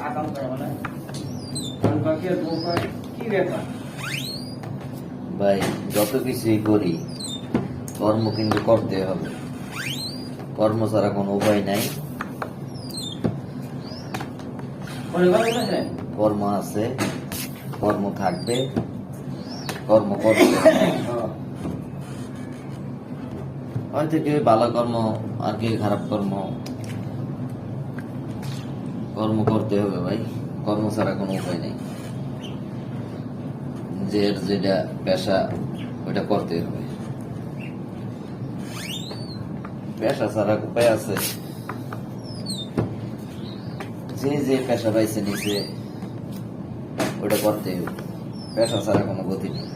আকাম করে মানে কি ব্যাপার ভাই যত কিছুই করি কর্ম কিন্তু করতে হবে, কর্ম ছাড়া কোনো উপায় নাই। কর্ম আছে, কর্ম থাকবে, কর্ম করতে হবে। হয়তো কেউ ভালো কর্ম আর কেউ খারাপ কর্ম, কর্ম করতে হবে ভাই, কর্ম ছাড়া কোনো উপায় নেই। যে যেটা পেশা ওইটা করতে হবে, পেশা ছাড়া উপায় আছে? যে যে পেশা পাইছে নিচে ওটা করতে হবে, পেশা ছাড়া কোনো গতি নেই।